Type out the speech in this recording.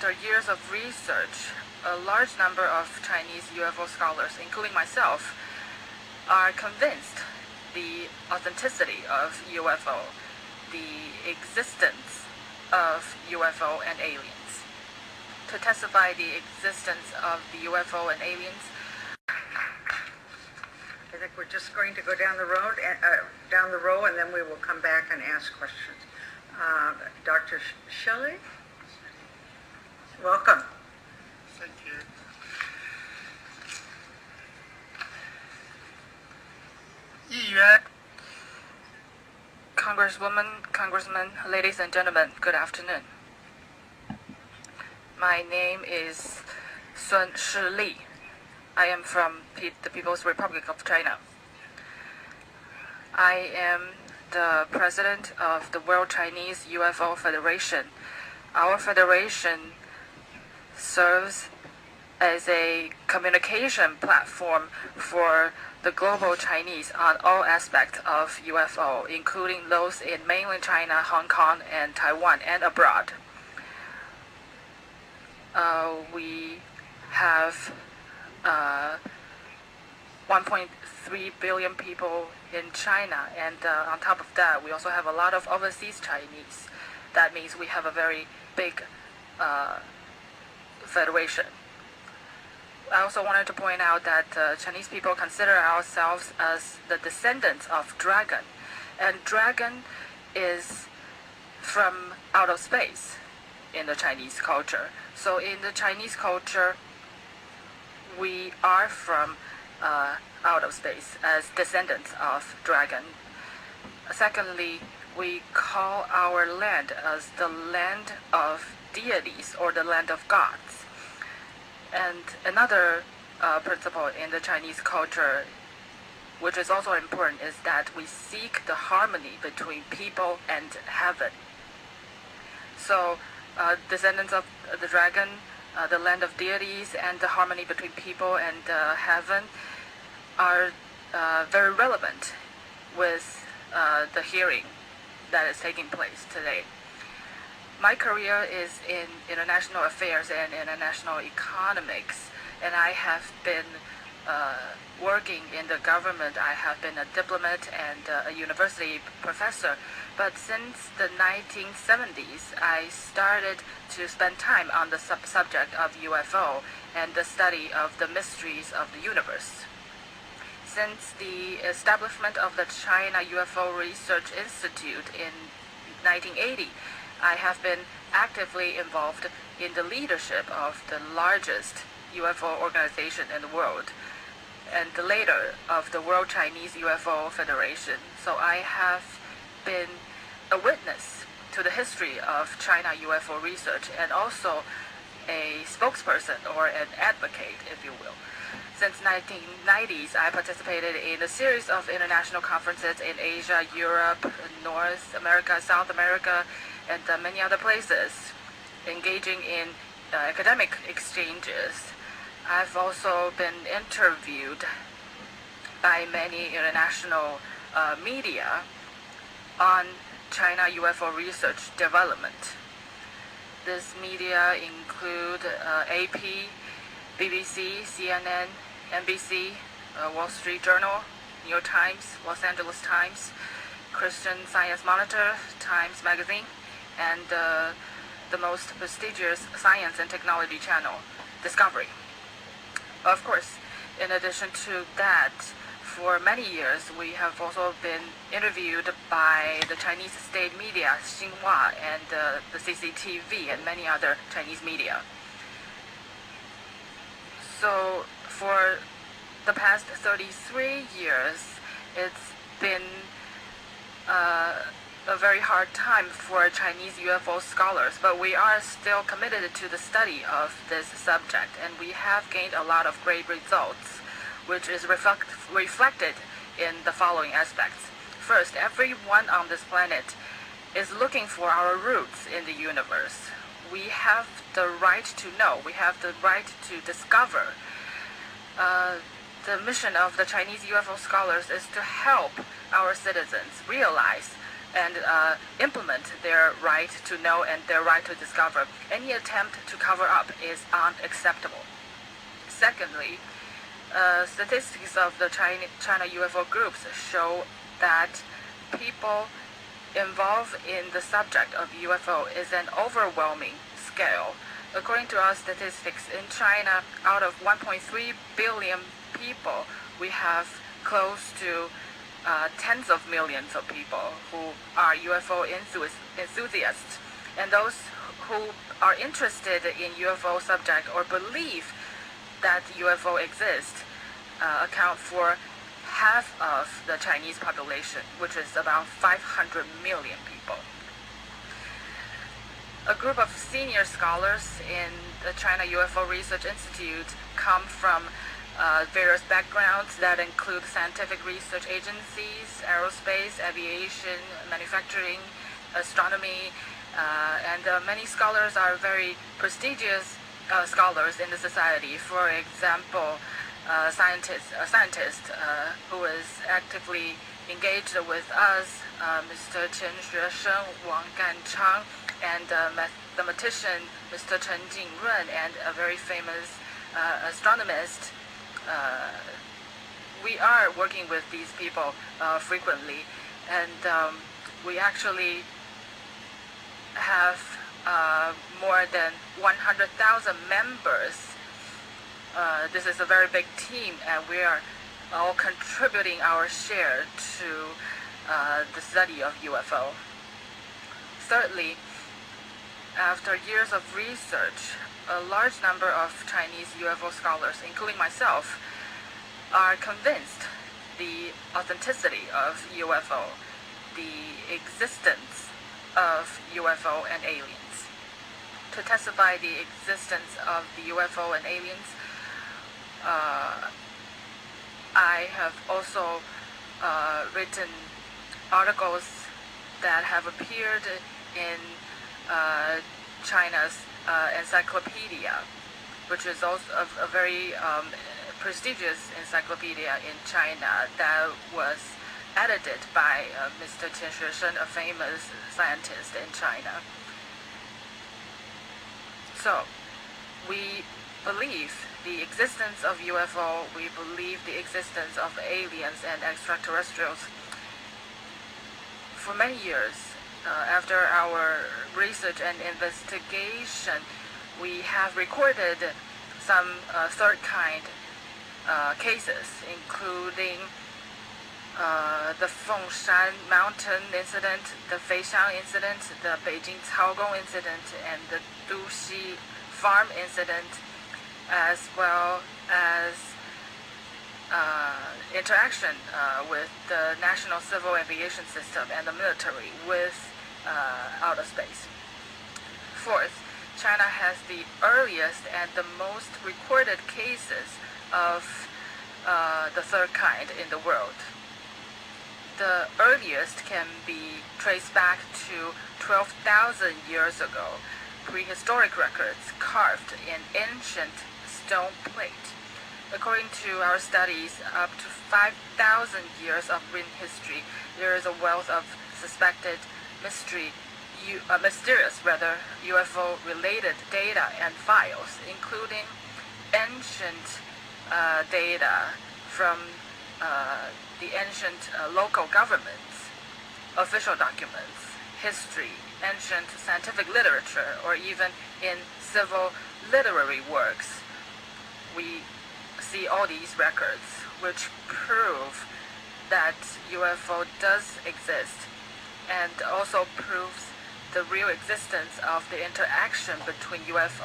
after years of research, a large number of Chinese UFO scholars, including myself, are convinced the authenticity of UFO, the existence of UFO and aliens. To testify the existence of the UFO and aliens, I think we're just going to go down the road, and then we will come back and ask questions. Dr. Shelley, welcome. Thank you. Congresswoman, Congressman, ladies and gentlemen, good afternoon. My name is Sun Shili. I am from the People's Republic of China. I am the president of the World Chinese UFO Federation. Our federation serves as a communication platform for the global Chinese on all aspects of UFO, including those in mainland China, Hong Kong, and Taiwan, and abroad. We have 1.3 billion people in China, and on top of that, we also have a lot of overseas Chinese. That means we have a very big federation. I also wanted to point out that Chinese people consider ourselves as the descendants of dragon, and dragon is from out of space in the Chinese culture. So in the Chinese culture, we are from out of space as descendants of dragon. Secondly, we call our land as the land of deities or the land of gods. And another principle in the Chinese culture, which is also important, is that we seek the harmony between people and heaven. So descendants of the dragon, the land of deities, and the harmony between people and heaven are very relevant with the hearing that is taking place today. My career is in international affairs and international economics, and I have been working in the government. I have been a diplomat and a university professor. But since the 1970s, I started to spend time on the subject of UFO and the study of the mysteries of the universe. Since the establishment of the China UFO Research Institute in 1980, I have been actively involved in the leadership of the largest UFO organization in the world, and the leader of the World Chinese UFO Federation. So I have been a witness to the history of China UFO research, and also a spokesperson or an advocate, if you will. Since 1990s, I participated in a series of international conferences in Asia, Europe, North America, South America, and many other places, engaging in academic exchanges. I've also been interviewed by many international media on China UFO research development. This media include AP, BBC, CNN, NBC, Wall Street Journal, New York Times, Los Angeles Times, Christian Science Monitor, Times Magazine, and the most prestigious science and technology channel, Discovery. Of course, in addition to that, for many years, we have also been interviewed by the Chinese state media, Xinhua, and the CCTV, and many other Chinese media. So for the past 33 years, it's been a very hard time for Chinese UFO scholars, but we are still committed to the study of this subject, and we have gained a lot of great results, which is reflected in the following aspects. First, everyone on this planet is looking for our roots in the universe. We have the right to know. We have the right to discover. The mission of the Chinese UFO scholars is to help our citizens realize and implement their right to know and their right to discover. Any attempt to cover up is unacceptable. Secondly, statistics of the China UFO groups show that people involved in the subject of UFO is an overwhelming scale. According to our statistics, in China, out of 1.3 billion people, we have close to tens of millions of people who are UFO enthusiasts. And those who are interested in UFO subject or believe that UFO exists account for half of the Chinese population, which is about 500 million people. A group of senior scholars in the China UFO Research Institute come from various backgrounds that include scientific research agencies, aerospace, aviation, manufacturing, astronomy, and many scholars are very prestigious scholars in the society. For example, a scientist who is actively engaged with us, Mr. Chen Xuesheng, Wang Ganchang, and mathematician Mr. Chen Jingrun, and a very famous astronomist. We are working with these people frequently, and we actually have more than 100,000 members. This is a very big team, and we are all contributing our share to the study of UFO. Thirdly, after years of research, a large number of Chinese UFO scholars, including myself, are convinced the authenticity of UFO, the existence of UFO and aliens. To testify the existence of the UFO and aliens, I have also written articles that have appeared in China's encyclopedia, which is also a very prestigious encyclopedia in China that was edited by Mr. Chen Xuesheng, a famous scientist in China. So, we believe the existence of UFO, we believe the existence of aliens and extraterrestrials. For many years, after our research and investigation, we have recorded some third kind cases, including the Fengshan Mountain incident, the Feixiang incident, the Beijing Caogong incident, and the Duxi Farm incident, as well as interaction with the national civil aviation system and the military with outer space. Fourth, China has the earliest and the most recorded cases of the third kind in the world. The earliest can be traced back to 12,000 years ago, prehistoric records carved in ancient stone plate. According to our studies, up to 5,000 years of written history, there is a wealth of suspected mysterious UFO-related data and files, including ancient data from the ancient local governments, official documents, history, ancient scientific literature, or even in civil literary works. We see all these records, which prove that UFO does exist, and also proves the real existence of the interaction between UFO